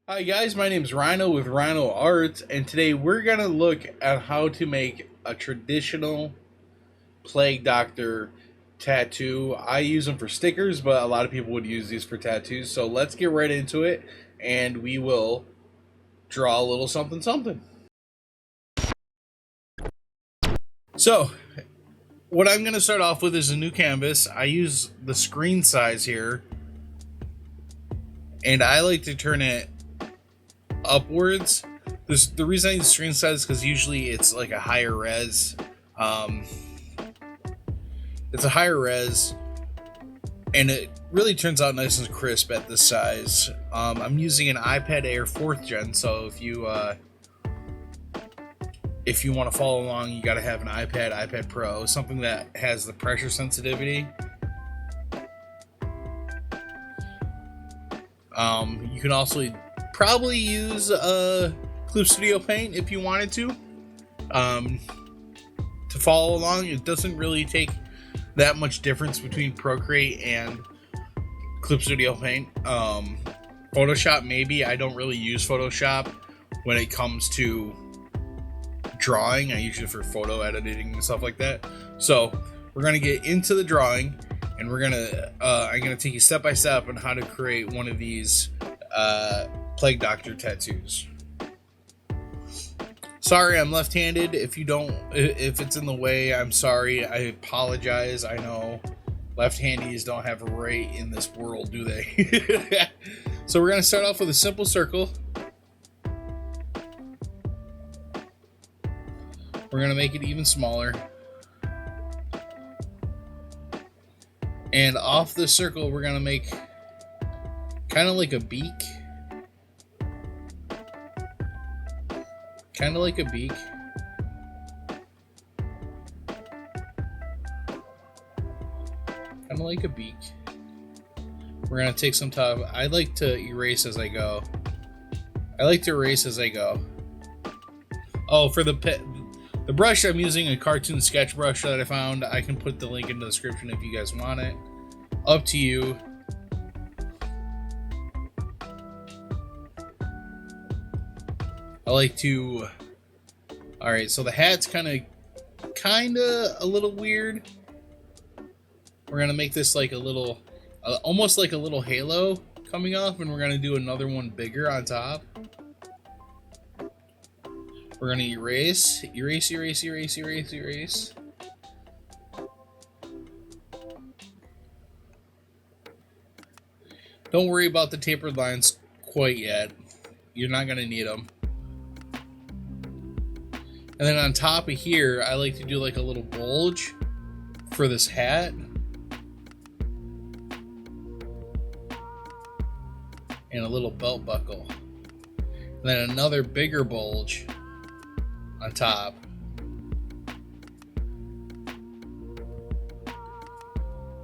Hi guys, my name is Rhino with Rhino Arts, and today we're gonna look at how to make a traditional Plague Doctor tattoo. I use them for stickers, but a lot of people would use these for tattoos. So let's get right into it, and we will draw a little something something. So what I'm gonna start off with is a new canvas. I use the screen size here, and I like to turn it upwards. The reason I use screen size is because usually it's like a higher res. Um, it's a higher res, and it really turns out nice and crisp at this size. I'm using an iPad Air 4th Gen, so if you want to follow along, you got to have an iPad Pro, something that has the pressure sensitivity. You can also probably use Clip Studio Paint if you wanted to follow along. It doesn't really take that much difference between Procreate and Clip Studio Paint. Photoshop, maybe. I don't really use Photoshop when it comes to drawing. I use it for photo editing and stuff like that. So we're gonna get into the drawing, and I'm gonna take you step by step on how to create one of these Plague Doctor tattoos. Sorry, I'm left-handed. If it's in the way, I'm sorry. I apologize. I know left-handies don't have a right in this world, do they? So we're gonna start off with a simple circle. We're gonna make it even smaller. And off the circle, we're gonna make kind of like a beak. Kind of like a beak. Kind of like a beak. We're going to take some time. I like to erase as I go. Oh, for the brush, I'm using a cartoon sketch brush that I found. I can put the link in the description if you guys want it. Up to you. I like to... Alright, so the hat's kind of a little weird. We're going to make this like a little... almost like a little halo coming off, and we're going to do another one bigger on top. We're going to erase. Don't worry about the tapered lines quite yet. You're not going to need them. And then on top of here, I like to do like a little bulge for this hat. And a little belt buckle. And then another bigger bulge on top.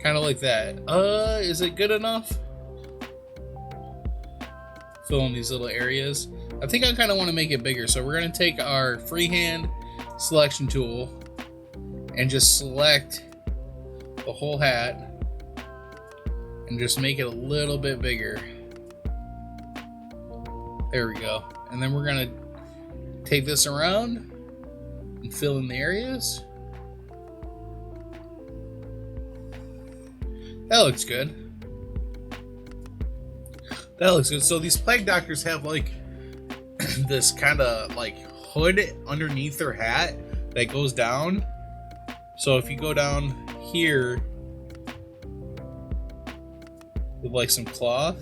Kind of like that. Is it good enough? Fill in these little areas. I think I kind of want to make it bigger, so we're going to take our freehand selection tool and just select the whole hat and just make it a little bit bigger. There we go. And then we're going to take this around and fill in the areas. That looks good. So these Plague Doctors have like this kind of like hood underneath their hat that goes down. So if you go down here with like some cloth,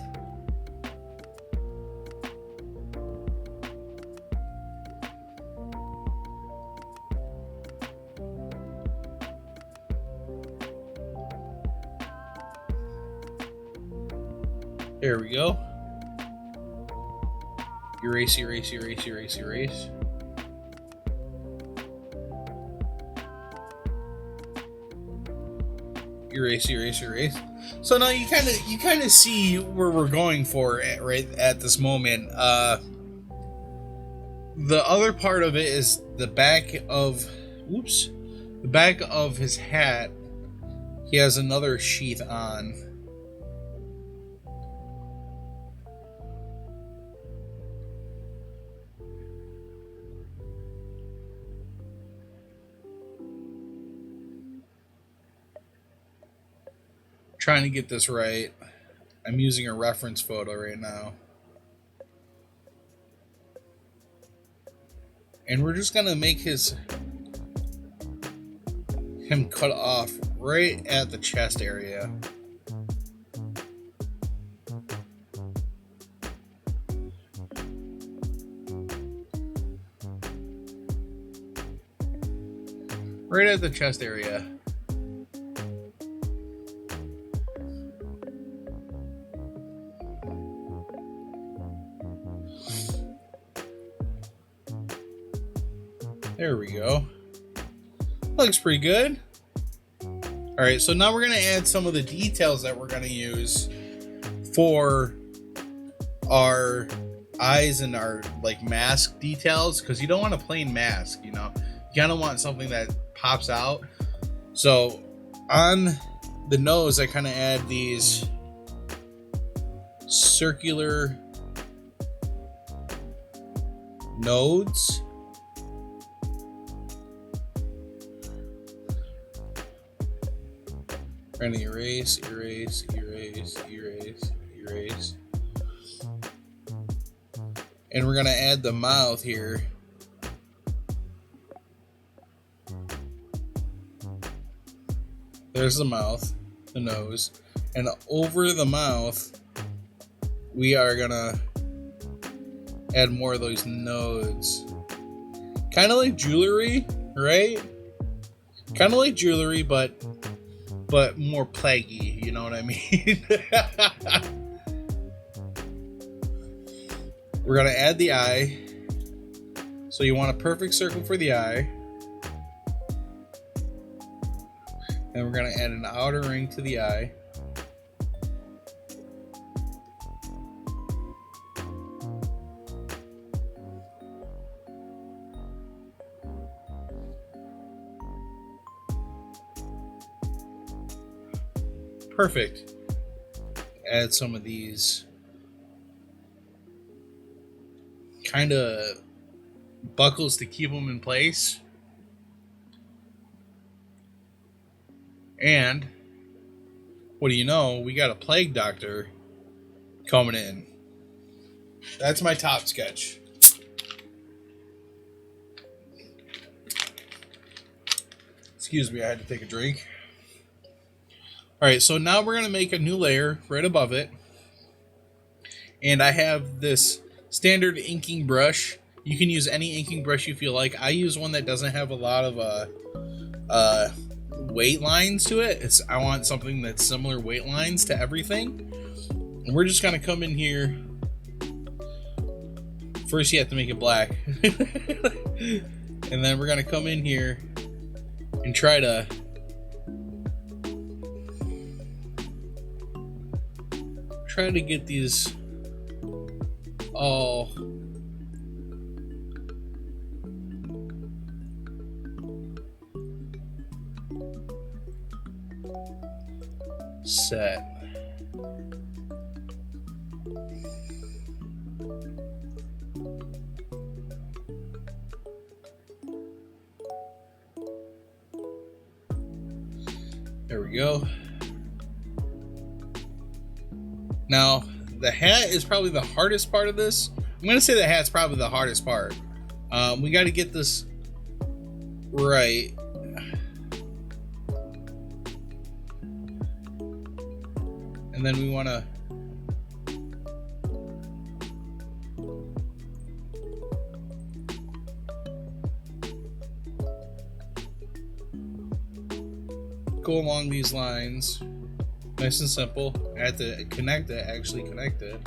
there we go. Erase. Erase. So now you kind of see where we're going for right at this moment. The other part of it is the back of his hat. He has another sheath on. trying to get this right. I'm using a reference photo right now. And we're just gonna make him cut off right at the chest area. Right at the chest area. There we go. Looks pretty good. Alright, so now we're going to add some of the details that we're going to use for our eyes and our like mask details, because you don't want a plain mask, you know. You kind of want something that pops out. So on the nose, I kind of add these circular nodes. Trying to erase. And we're gonna add the mouth here. There's the mouth, the nose, and over the mouth, we are gonna add more of those nodes. Kind of like jewelry, right? Kind of like jewelry, but more plaggy, you know what I mean? We're gonna add the eye. So you want a perfect circle for the eye. And we're gonna add an outer ring to the eye. Perfect. Add some of these kind of buckles to keep them in place. And what do you know? We got a plague doctor coming in. That's my top sketch. Excuse me, I had to take a drink. Alright, so now we're going to make a new layer right above it. And I have this standard inking brush. You can use any inking brush you feel like. I use one that doesn't have a lot of weight lines to it. I want something that's similar weight lines to everything. And we're just going to come in here. First you have to make it black. And then we're going to come in here and try to get these all set. There we go. Now, the hat is probably the hardest part of this. I'm going to say the hat's probably the hardest part. We got to get this right. And then we want to go along these lines. Nice and simple. I have to connect it, actually connect it.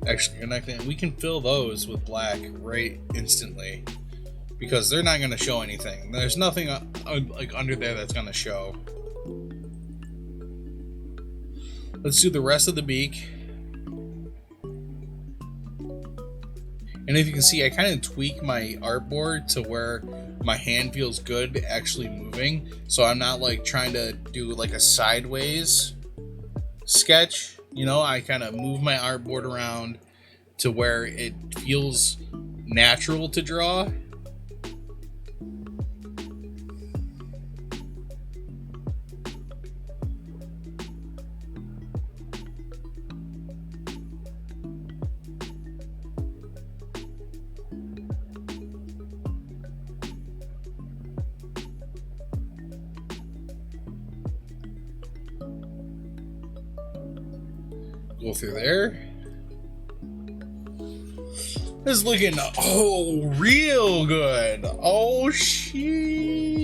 And we can fill those with black right instantly, because they're not going to show anything. There's nothing like under there that's going to show. Let's do the rest of the beak. And if you can see, I kind of tweak my artboard to where my hand feels good actually moving, so I'm not like trying to do like a sideways sketch. You know, I kind of move my artboard around to where it feels natural to draw. Go through there. This is looking real good. Oh sheesh.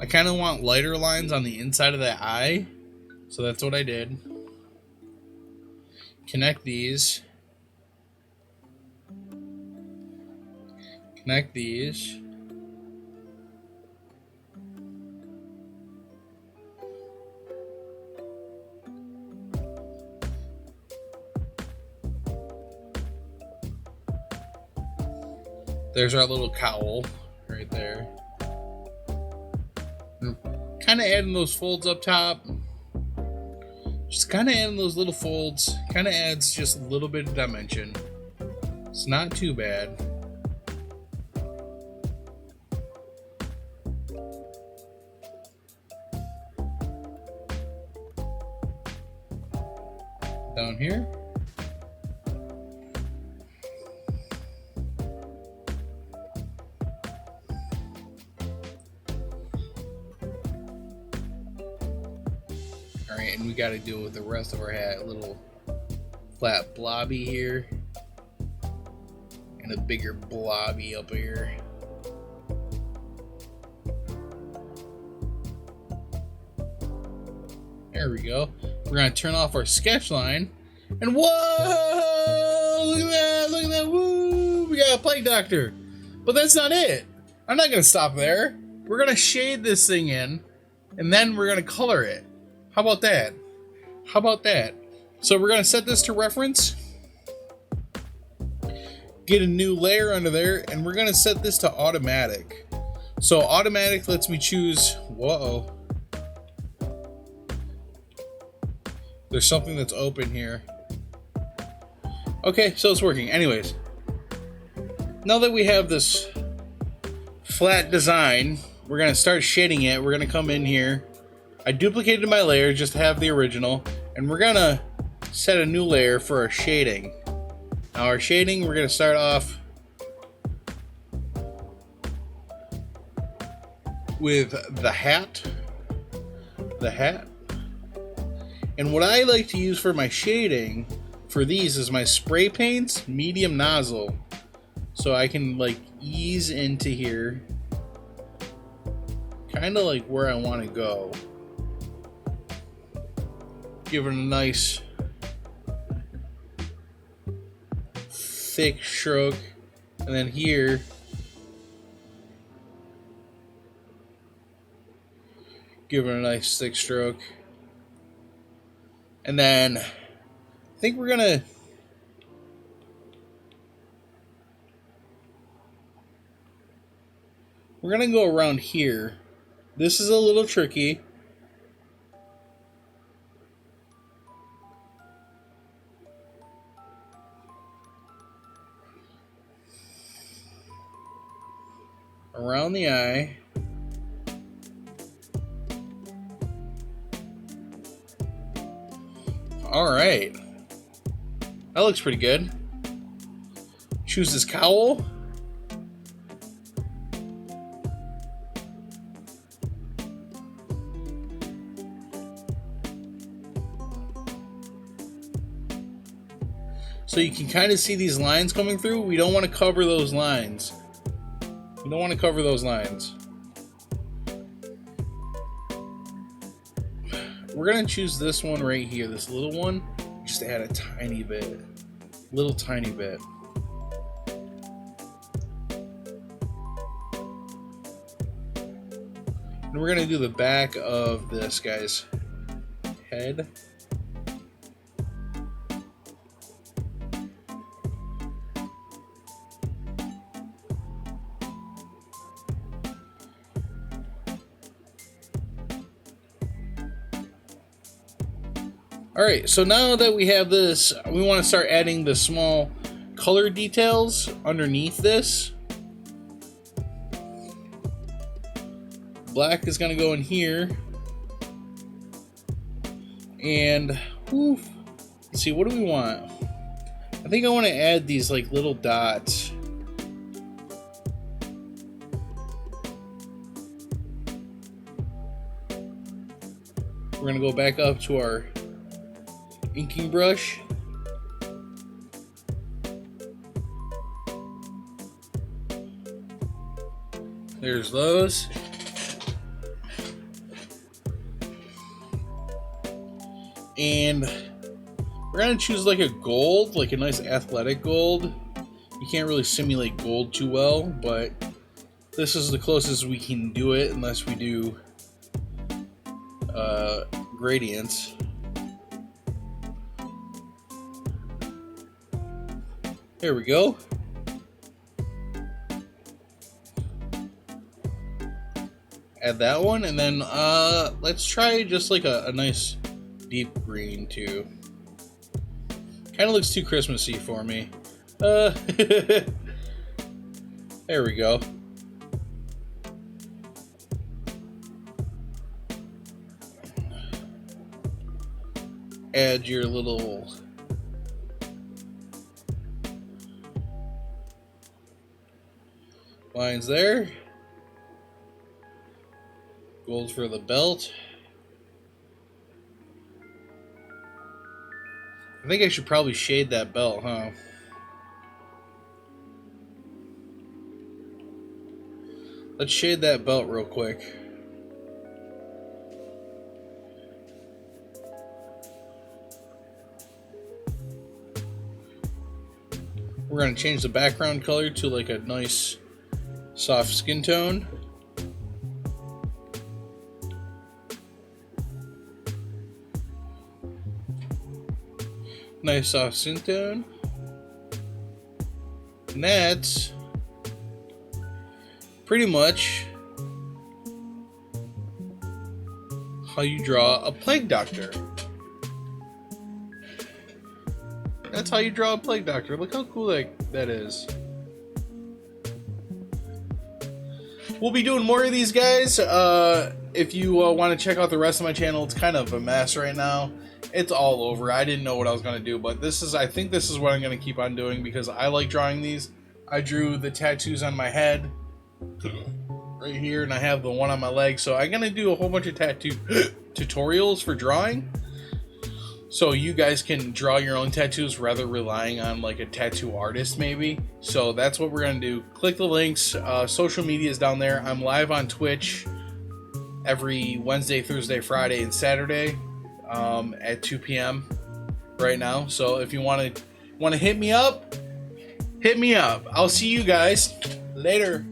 I kind of want lighter lines on the inside of that eye, so that's what I did. Connect these. Connect these. There's our little cowl right there. Kind of adding those folds up top. Just kind of adding those little folds. Kind of adds just a little bit of dimension. It's not too bad. Down here. Alright, and we got to deal with the rest of our hat. A little flat blobby here. And a bigger blobby up here. There we go. We're going to turn off our sketch line. And whoa! Look at that! Look at that! Woo! We got a plague doctor. But that's not it. I'm not going to stop there. We're going to shade this thing in. And then we're going to color it. How about that? How about that? So we're going to set this to reference. Get a new layer under there. And we're going to set this to automatic. So automatic lets me choose... Whoa. There's something that's open here. Okay, so it's working. Anyways. Now that we have this flat design, we're going to start shading it. We're going to come in here. I duplicated my layer just to have the original, and we're gonna set a new layer for our shading. Now our shading, we're gonna start off with the hat. And what I like to use for my shading for these is my spray paints medium nozzle. So I can like ease into here, kind of like where I want to go. Give it a nice thick stroke, and then here give it a nice thick stroke, and then I think we're gonna go around here. This is a little tricky. Around the eye. Alright. That looks pretty good. Choose this cowl. So you can kind of see these lines coming through. We don't want to cover those lines. We don't want to cover those lines. We're going to choose this one right here, this little one. Just add a tiny bit. Little tiny bit. And we're going to do the back of this guy's head. Alright, so now that we have this, we want to start adding the small color details underneath this. Black is going to go in here. And, let's see, what do we want? I think I want to add these like little dots. We're gonna go back up to our inking brush. There's those. And we're gonna choose like a gold, like a nice athletic gold. You can't really simulate gold too well, but this is the closest we can do it unless we do gradients. There we go. Add that one, and then let's try just like a nice deep green too. Kind of looks too Christmassy for me. There we go. Add your little lines there. Gold for the belt. I think I should probably shade that belt, huh? Let's shade that belt real quick. We're going to change the background color to like a nice soft skin tone. Nice soft skin tone. And that's pretty much how you draw a plague doctor. That's how you draw a plague doctor. Look how cool that is. We'll be doing more of these, guys. If you want to check out the rest of my channel, it's kind of a mess right now. It's all over. I didn't know what I was going to do, but I think this is what I'm going to keep on doing because I like drawing these. I drew the tattoos on my head right here, and I have the one on my leg. So I'm going to do a whole bunch of tattoo tutorials for drawing. So you guys can draw your own tattoos rather relying on like a tattoo artist maybe. So that's what we're going to do. Click the links. Social media is down there. I'm live on Twitch every Wednesday, Thursday, Friday, and Saturday at 2 p.m. right now. So if you want to hit me up, hit me up. I'll see you guys later.